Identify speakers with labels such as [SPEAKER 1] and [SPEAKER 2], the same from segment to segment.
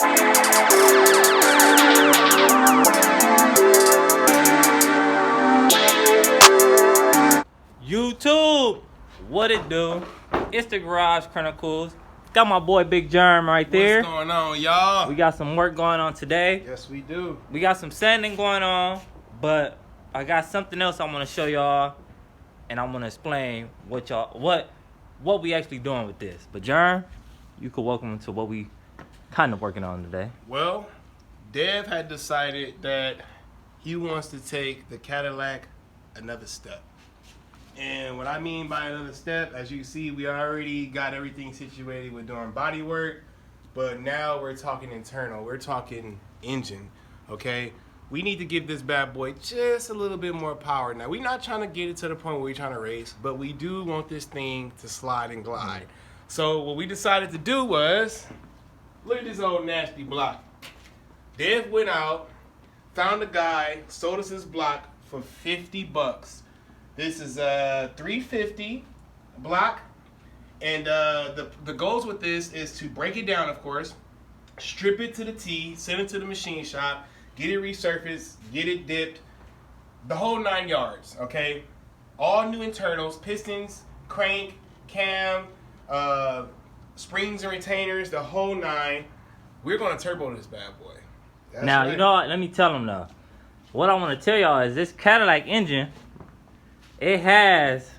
[SPEAKER 1] YouTube, what it do? It's the Garage Chronicles. Got my boy Big Germ right there.
[SPEAKER 2] What's going on, y'all?
[SPEAKER 1] We got some work going on today.
[SPEAKER 2] Yes, we do.
[SPEAKER 1] We got some sanding going on, but I got something else I want to show y'all, and I'm gonna explain what we actually doing with this. But Germ, you could welcome to what we kind of working on today.
[SPEAKER 2] Well, Dev had decided that he wants to take the Cadillac another step. And what I mean by another step, as you can see, we already got everything situated with doing body work, but now we're talking internal. We're talking engine, okay? We need to give this bad boy just a little bit more power. Now, we're not trying to get it to the point where we're trying to race, but we do want this thing to slide and glide. So what we decided to do was, look at this old nasty block. Dev went out, found a guy, sold us this block for 50 bucks. This is a 350 block, and the goals with this is to break it down, of course, strip it to the T, send it to the machine shop, get it resurfaced, get it dipped, the whole 9 yards, okay? All new internals, pistons, crank, cam, springs and retainers, the whole 9. We're gonna turbo this bad boy. That's
[SPEAKER 1] now,
[SPEAKER 2] right.
[SPEAKER 1] You know what? Let me tell them though. What I want to tell y'all is this Cadillac engine, it has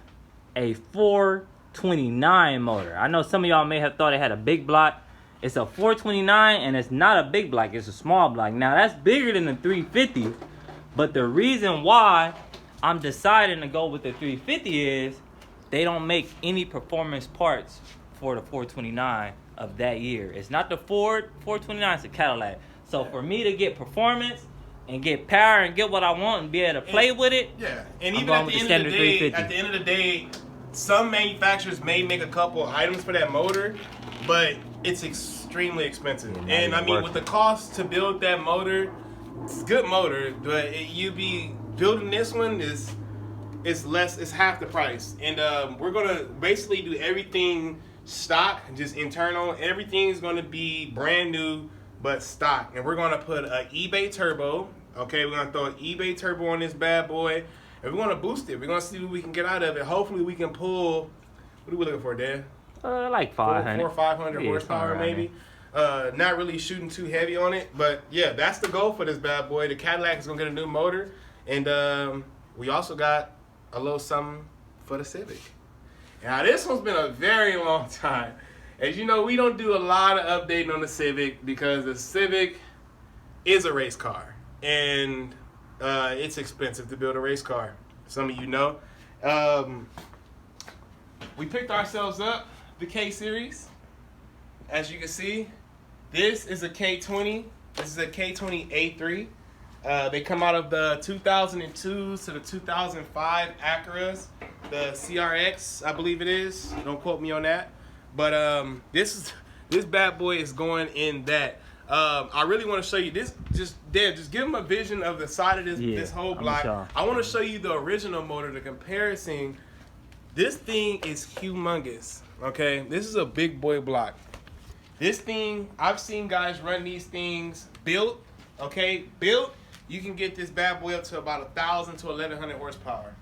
[SPEAKER 1] a 429 motor. I know some of y'all may have thought it had a big block. It's a 429, and it's not a big block. It's a small block. Now, that's bigger than the 350, but the reason why I'm deciding to go with the 350 is they don't make any performance parts for the 429 of that year. It's not the Ford 429, it's a Cadillac. So for me to get performance and get power and get what I want and be able to play with it.
[SPEAKER 2] Yeah, and even at the end of the day, some manufacturers may make a couple items for that motor, but it's extremely expensive.
[SPEAKER 1] Yeah,
[SPEAKER 2] and I mean, with the cost to build that motor, it's a good motor, but you be building this one is less, it's half the price. And we're gonna basically do everything stock, just internal. Everything's gonna be brand new, but stock. And we're gonna put an eBay turbo. Okay, we're gonna throw an eBay turbo on this bad boy, and we're gonna boost it. We're gonna see what we can get out of it. Hopefully we can pull, what are we looking for, Dan?
[SPEAKER 1] Like 500.
[SPEAKER 2] 400 or 500 horsepower maybe. Not really shooting too heavy on it, but yeah, that's the goal for this bad boy. The Cadillac is gonna get a new motor, and we also got a little something for the Civic. Now this one's been a very long time. As you know, we don't do a lot of updating on the Civic because the Civic is a race car, and it's expensive to build a race car. Some of you know. We picked ourselves up the K series. As you can see, this is a K20. This is a K20 A3. They come out of the 2002s to the 2005 Acuras, the CRX, I believe it is. Don't quote me on that. But this bad boy is going in that. I really want to show you this. Just give them a vision of the side of this whole block. I want to show you the original motor, the comparison. This thing is humongous. Okay, this is a big boy block. This thing, I've seen guys run these things built. Okay, built. You can get this bad boy up to about 1,000 to 1,100 horsepower.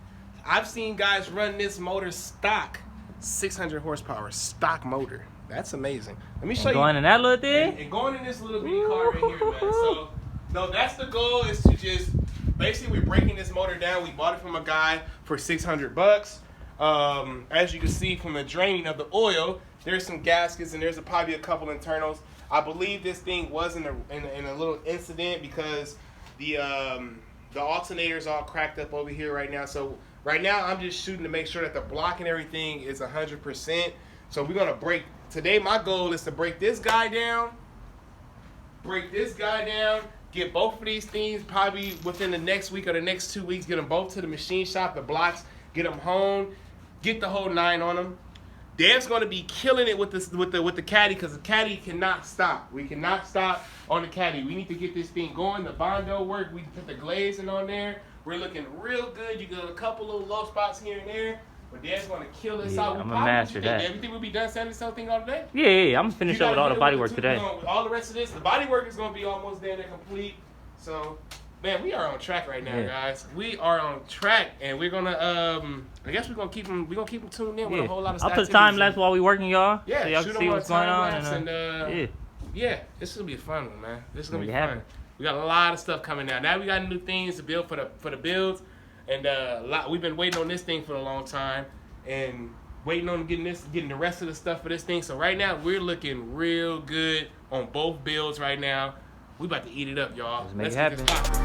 [SPEAKER 2] I've seen guys run this motor stock. 600 horsepower stock motor. That's amazing. Let me show you.
[SPEAKER 1] Going in that little thing?
[SPEAKER 2] And going in this little bitty car right here, man. So, no, that's the goal, is to just, basically we're breaking this motor down. We bought it from a guy for 600 bucks. As you can see from the draining of the oil, there's some gaskets and there's probably a couple internals. I believe this thing was in a little incident because the alternator's all cracked up over here right now. So right now, I'm just shooting to make sure that the block and everything is 100%. So we're gonna break, today my goal is to break this guy down, get both of these things probably within the next week or the next 2 weeks, get them both to the machine shop, the blocks, get them home, get the whole 9 on them. Dev's gonna be killing it with the caddy, because the caddy cannot stop. We cannot stop on the caddy. We need to get this thing going. The Bondo work, we put the glazing on there. We're looking real good. You got a couple little low spots here and there, But Dad's gonna kill this
[SPEAKER 1] Yeah,
[SPEAKER 2] out.
[SPEAKER 1] I'm gonna master that.
[SPEAKER 2] Everything will be done sanding this whole thing all day.
[SPEAKER 1] Yeah, I'm gonna finish up with all the body work today.
[SPEAKER 2] All the rest of this, the body work is gonna be almost there, complete. So, man, we are on track right now, guys. We are on track, and we're gonna I guess we're gonna keep them. We're gonna keep them tuned in with a whole lot of.
[SPEAKER 1] I'll put time lapse while we working, y'all.
[SPEAKER 2] Yeah,
[SPEAKER 1] so y'all
[SPEAKER 2] shoot
[SPEAKER 1] can see
[SPEAKER 2] them
[SPEAKER 1] what's going on.
[SPEAKER 2] And, yeah, this is gonna be a fun one, man. This is gonna be fun.
[SPEAKER 1] Happen.
[SPEAKER 2] We got a lot of stuff coming out. Now we got new things to build for the builds, and we've been waiting on this thing for a long time, and waiting on getting the rest of the stuff for this thing. So right now we're looking real good on both builds right now. We about to eat it up, y'all.
[SPEAKER 1] Let's
[SPEAKER 2] get
[SPEAKER 1] it
[SPEAKER 2] this
[SPEAKER 1] happen.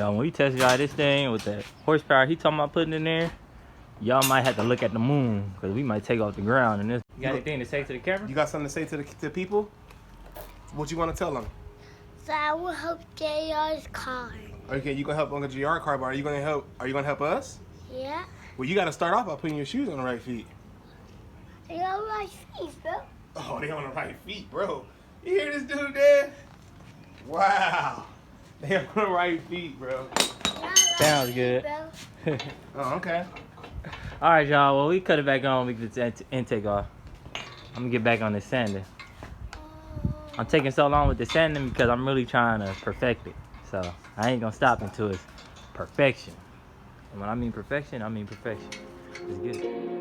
[SPEAKER 1] When we test drive this thing with that horsepower he talking about putting in there, y'all might have to look at the moon because we might take off the ground. And this, you got anything to say to the camera?
[SPEAKER 2] You got something to say to the people? What you want to tell them?
[SPEAKER 3] So I will help JR's car.
[SPEAKER 2] Okay, you gonna help Uncle JR car, but are you gonna help us?
[SPEAKER 3] Yeah.
[SPEAKER 2] Well, you gotta start off by putting your shoes on the right feet.
[SPEAKER 3] They on my feet, bro.
[SPEAKER 2] Oh, they on the right feet, bro. You hear this dude, Dad? Wow. They on the right feet, bro.
[SPEAKER 1] Sounds good.
[SPEAKER 2] Oh, okay.
[SPEAKER 1] All right, y'all. Well, we cut it back on. We get the intake off. I'm gonna get back on this sanding. I'm taking so long with the sanding because I'm really trying to perfect it. So I ain't gonna stop until it's perfection. And when I mean perfection, I mean perfection. Let's get it.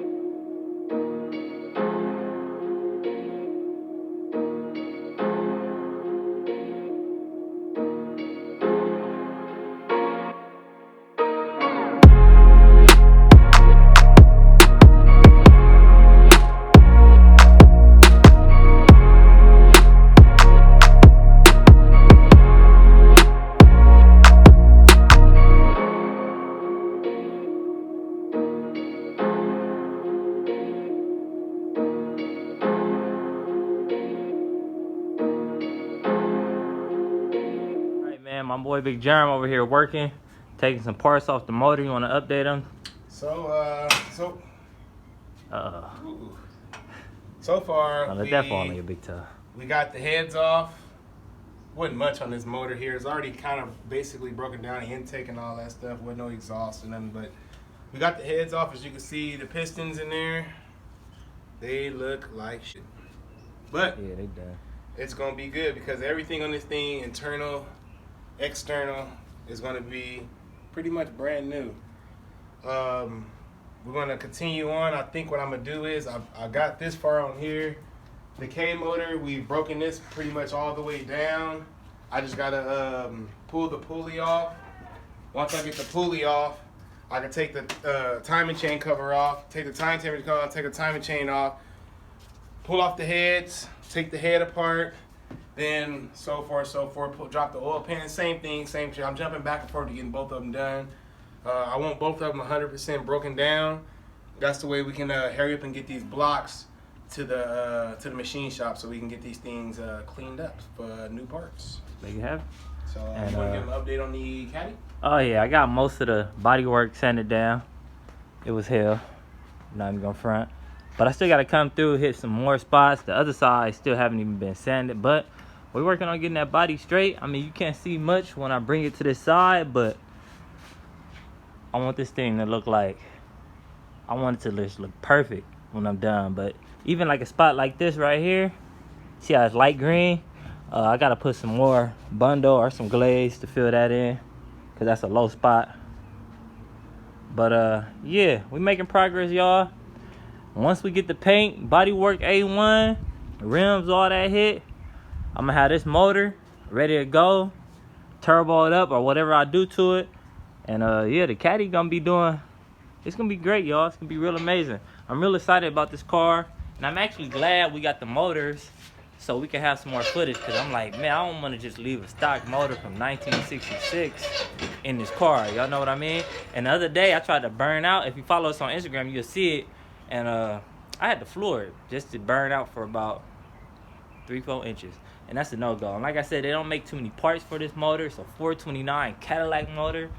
[SPEAKER 1] My boy Big Germ over here working, taking some parts off the motor. You want to update him?
[SPEAKER 2] So far,
[SPEAKER 1] let that fall on your big toe.
[SPEAKER 2] We got the heads off. Wasn't much on this motor here. It's already kind of basically broken down, the intake and all that stuff. Wasn't no exhaust or nothing, but we got the heads off. As you can see, the pistons in there, they look like shit. But
[SPEAKER 1] yeah, they done.
[SPEAKER 2] It's gonna be good because everything on this thing, internal, external, is going to be pretty much brand new. We're going to continue on. I think what I'm going to do is I got this far on here. The K motor, we've broken this pretty much all the way down. I just got to pull the pulley off. Once I get the pulley off, I can take the timing chain cover off, take the timing cover off, take the timing chain off, pull off the heads, take the head apart, then so forth, drop the oil pan, same thing, same shit. I'm jumping back and forth to getting both of them done. I want both of them 100% broken down. That's the way we can hurry up and get these blocks to the machine shop so we can get these things cleaned up for new parts.
[SPEAKER 1] There you have it.
[SPEAKER 2] So you want to give an update on the caddy?
[SPEAKER 1] Oh yeah, I got most of the body work sanded down. It was hell. Not even gonna front. But I still gotta come through, hit some more spots. The other side still haven't even been sanded, but we're working on getting that body straight. I mean, you can't see much when I bring it to this side, but I want this thing to look like, I want it to just look perfect when I'm done. But even like a spot like this right here, see how it's light green? I gotta put some more bundle or some glaze to fill that in, cause that's a low spot. But yeah, we making progress, y'all. Once we get the paint, bodywork A1, rims, all that hit, I'm gonna have this motor ready to go, turbo it up or whatever I do to it. And yeah, the caddy gonna be doing, it's gonna be great, y'all. It's gonna be real amazing. I'm real excited about this car. And I'm actually glad we got the motors so we can have some more footage. Cause I'm like, man, I don't want to just leave a stock motor from 1966 in this car. Y'all know what I mean? And the other day I tried to burn out. If you follow us on Instagram, you'll see it. And I had to floor it just to burn out for about 3-4 inches. And that's a no-go. And like I said, they don't make too many parts for this motor. It's a 429 Cadillac motor.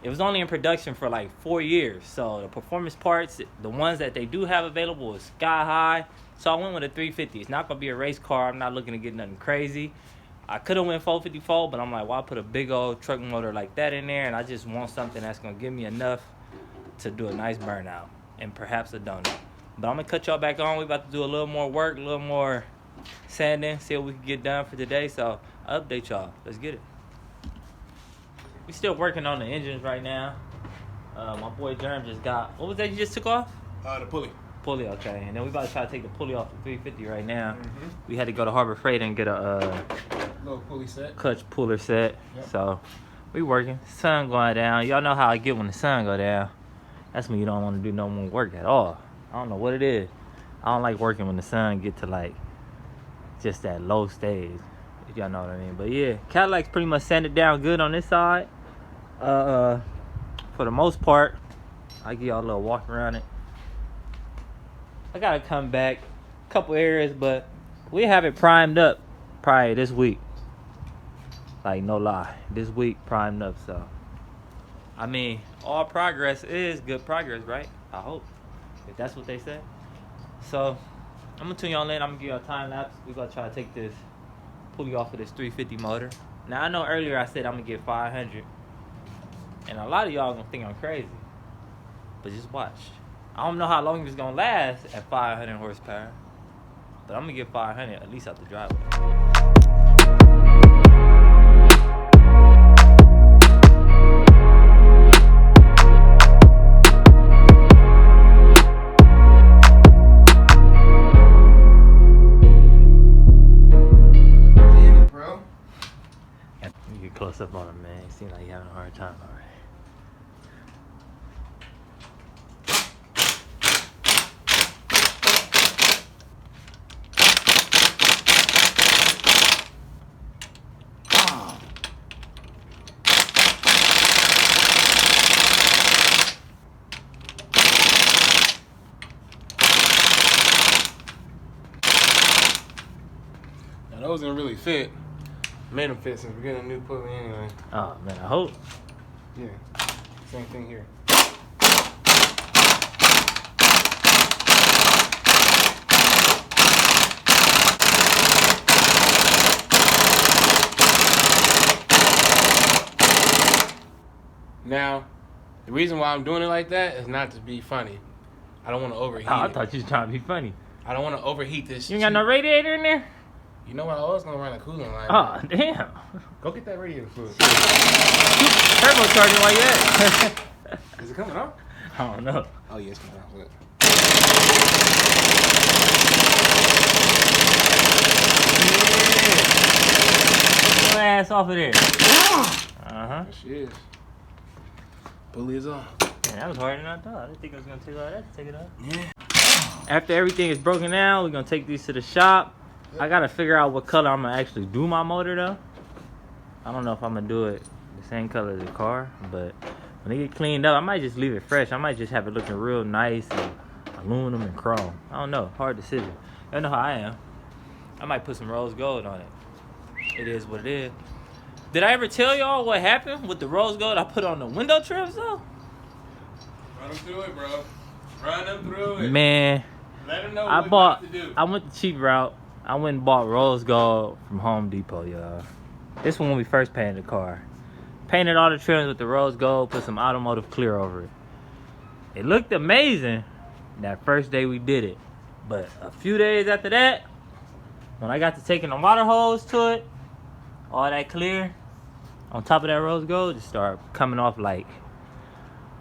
[SPEAKER 1] It was only in production for like 4 years. So the performance parts, the ones that they do have available is sky high. So I went with a 350. It's not going to be a race car. I'm not looking to get nothing crazy. I could have went 454, but I'm like, why put a big old truck motor like that in there? And I just want something that's going to give me enough to do a nice burnout and perhaps a donut. But I'm going to cut y'all back on. We're about to do a little more work, a little more sanding, see what we can get done for today. So I'll update y'all. Let's get it. We still working on the engines right now. My boy Jerm just got, what was that you just took off?
[SPEAKER 2] The pulley.
[SPEAKER 1] Pulley, okay. And then we about to try to take the pulley off the 350 right now. We had to go to Harbor Freight and get a
[SPEAKER 2] little pulley set.
[SPEAKER 1] Clutch puller set.
[SPEAKER 2] Yep.
[SPEAKER 1] So we working. Sun going down. Y'all know how I get when the sun go down. That's when you don't want to do no more work at all. I don't know what it is. I don't like working when the sun get to like just that low stage, if y'all know what I mean. But yeah, Cadillac's pretty much sanded down good on this side. For the most part, I'll give y'all a little walk around it. I gotta come back a couple areas, but we have it primed up probably this week. Like, no lie, this week primed up. So I mean, all progress is good progress, right? I hope, if that's what they say. So I'm gonna tune y'all in. I'm gonna give y'all a time lapse. We're gonna try to take this pulley off of this 350 motor. Now I know earlier I said I'm gonna get 500, and a lot of y'all gonna think I'm crazy, but just watch. I don't know how long it's gonna last at 500 horsepower, but I'm gonna get 500 at least out the driveway. Close up on him, man. He seems like he's having a hard time already.
[SPEAKER 2] Now those didn't really fit. Made them fit since we're getting a new pulley anyway.
[SPEAKER 1] Oh man, I hope.
[SPEAKER 2] Yeah, same thing here. Now, the reason why I'm doing it like that is not to be funny. I don't want to overheat
[SPEAKER 1] I
[SPEAKER 2] it.
[SPEAKER 1] thought you was trying to be funny.
[SPEAKER 2] I don't want to overheat this.
[SPEAKER 1] You ain't got no radiator in there?
[SPEAKER 2] You know what? I was gonna run a cooling line.
[SPEAKER 1] Oh damn!
[SPEAKER 2] Go get that radiator fluid.
[SPEAKER 1] Turbocharger while you at?
[SPEAKER 2] Is it coming off?
[SPEAKER 1] I don't know.
[SPEAKER 2] Oh yeah, it's coming off. Look.
[SPEAKER 1] Get your ass off of there.
[SPEAKER 2] There she is. Pulley is off.
[SPEAKER 1] Man, that was harder than I thought. I didn't think I was gonna take all that to take it off.
[SPEAKER 2] Yeah.
[SPEAKER 1] After everything is broken down, we're gonna take these to the shop. I gotta figure out what color I'm gonna actually do my motor though. I don't know if I'm gonna do it the same color as the car, but when they get cleaned up, I might just leave it fresh. I might just have it looking real nice and aluminum and chrome. I don't know, hard decision. I know how I am. I might put some rose gold on it. It is what it is. Did I ever tell y'all what happened with the rose gold I put on the window trims though?
[SPEAKER 2] Run them through it, bro. Run them through it.
[SPEAKER 1] Man,
[SPEAKER 2] Let them know what to do.
[SPEAKER 1] I went the cheap route. I went and bought rose gold from Home Depot, y'all. This one when we first painted the car. Painted all the trims with the rose gold, put some automotive clear over it. It looked amazing that first day we did it. But a few days after that, when I got to taking the water hose to it, all that clear on top of that rose gold just started coming off like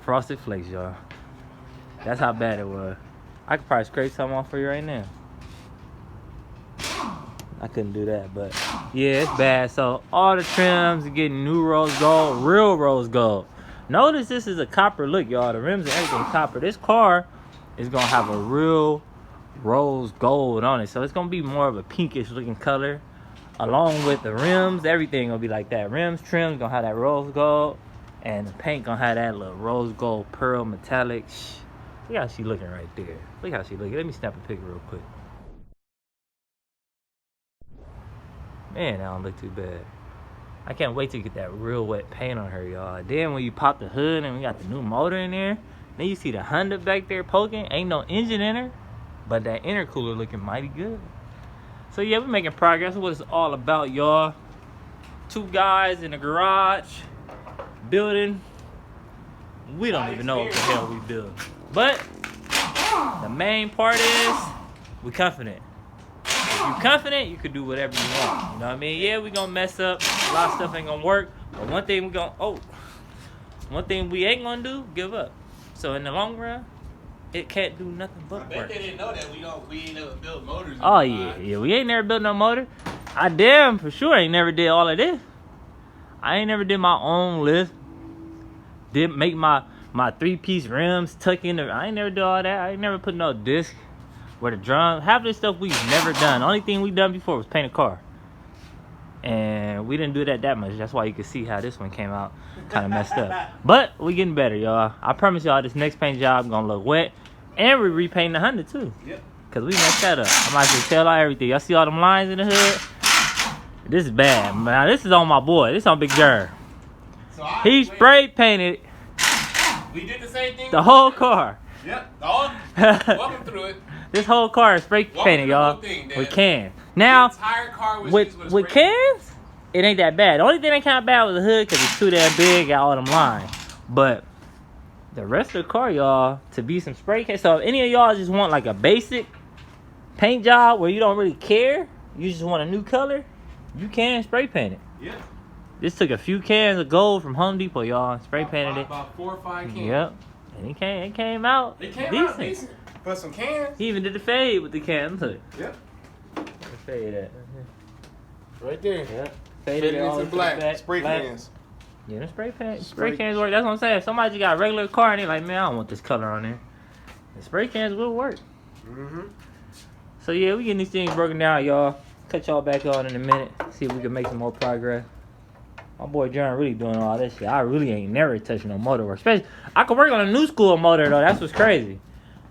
[SPEAKER 1] frosted flakes, y'all. That's how bad it was. I could probably scrape something off for you right now. I couldn't do that, but yeah, it's bad. So all the trims are getting new rose gold, real rose gold. Notice this is a copper look, y'all. The rims and everything copper. This car is gonna have a real rose gold on it. So it's gonna be more of a pinkish looking color. Along with the rims, everything gonna be like that. Rims, trims gonna have that rose gold. And the paint gonna have that little rose gold pearl metallic. Look how she looking right there. Look how she looking. Let me snap a picture real quick. Man, that don't look too bad. I can't wait to get that real wet paint on her, y'all. Then when you pop the hood and we got the new motor in there, then you see the Honda back there poking. Ain't no engine in her, but that intercooler looking mighty good. So yeah, we're making progress. What it's all about, y'all. Two guys in the garage building. We don't even know what the hell we build. But the main part is we confident. If you confident, you can do whatever you want. You know what I mean? Yeah, we gonna mess up. A lot of stuff ain't gonna work. But one thing we ain't gonna do, give up. So in the long run, it can't do nothing but work.
[SPEAKER 2] I bet they didn't know that we ain't never built motors.
[SPEAKER 1] Oh yeah, we ain't never built no motor. I damn for sure ain't never did all of this. I ain't never did my own lift. Didn't make my 3-piece rims tuck in. I ain't never do all that. I ain't never put no disc where the drum. Half of this stuff we've never done. The only thing we done before was paint a car. And we didn't do that much. That's why you can see how this one came out kind of messed up. But we getting better, y'all. I promise y'all this next paint job gonna look wet. And we repainting the Honda too.
[SPEAKER 2] Yep. Cause
[SPEAKER 1] we messed that up. I might as well tell y'all everything. Y'all see all them lines in the hood? This is bad. Now this is on my boy. This on Big Jer.
[SPEAKER 2] So
[SPEAKER 1] he spray painted.
[SPEAKER 2] We did the same thing.
[SPEAKER 1] The whole car.
[SPEAKER 2] Yep. Walking through it.
[SPEAKER 1] This whole car is spray painted, y'all. With cans. Now,
[SPEAKER 2] the entire car was
[SPEAKER 1] with cans, it ain't that bad. The only thing that kind of bad was the hood because it's too damn big, got all them lines. But the rest of the car, y'all, to be some spray can. So if any of y'all just want like a basic paint job where you don't really care, you just want a new color, you can spray paint it.
[SPEAKER 2] Yeah.
[SPEAKER 1] This took a few cans of gold from Home Depot, y'all. Spray painted it.
[SPEAKER 2] About 4 or 5 cans.
[SPEAKER 1] Yep. And it came out decent.
[SPEAKER 2] For some cans.
[SPEAKER 1] He even did the fade with the can. Look.
[SPEAKER 2] Yep.
[SPEAKER 1] Fade that.
[SPEAKER 2] Right there.
[SPEAKER 1] Yep. Faded it all
[SPEAKER 2] into black. Spray
[SPEAKER 1] black.
[SPEAKER 2] cans.
[SPEAKER 1] Yeah, the spray cans work. That's what I'm saying. If somebody just got a regular car and they're like, man, I don't want this color on there. The spray cans will work.
[SPEAKER 2] Mm-hmm.
[SPEAKER 1] So yeah, we getting these things broken down, y'all. Cut y'all back on in a minute. See if we can make some more progress. My boy John really doing all this shit. I really ain't never touched no motor work. Especially, I could work on a new school motor though. That's what's crazy.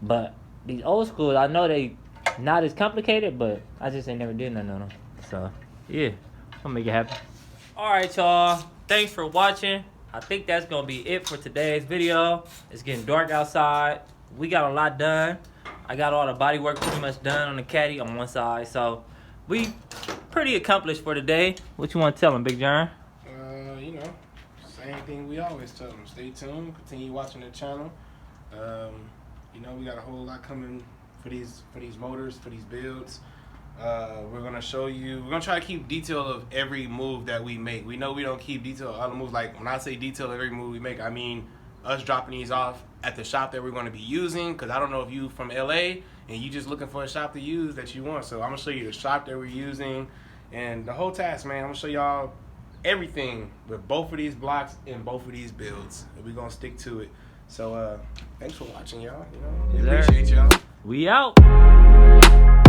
[SPEAKER 1] But these old schools, I know they not as complicated, but I just ain't never did nothing on them. So yeah, I'll make it happen. All right, y'all. Thanks for watching. I think that's gonna be it for today's video. It's getting dark outside. We got a lot done. I got all the body work pretty much done on the caddy on one side. So we pretty accomplished for today. What you want to tell them, Big John?
[SPEAKER 2] You know, same thing we always tell them. Stay tuned. Continue watching the channel. You know, we got a whole lot coming for these motors, for these builds. We're gonna show you. We're gonna try to keep detail of every move that we make. We know we don't keep detail of other moves. Like when I say detail of every move we make, I mean us dropping these off at the shop that we're gonna be using. Cause I don't know if you from LA and you just looking for a shop to use that you want. So I'm gonna show you the shop that we're using and the whole task, man. I'm gonna show y'all everything with both of these blocks and both of these builds. And we're gonna stick to it. So thanks for watching, y'all. You know, we appreciate y'all.
[SPEAKER 1] We out.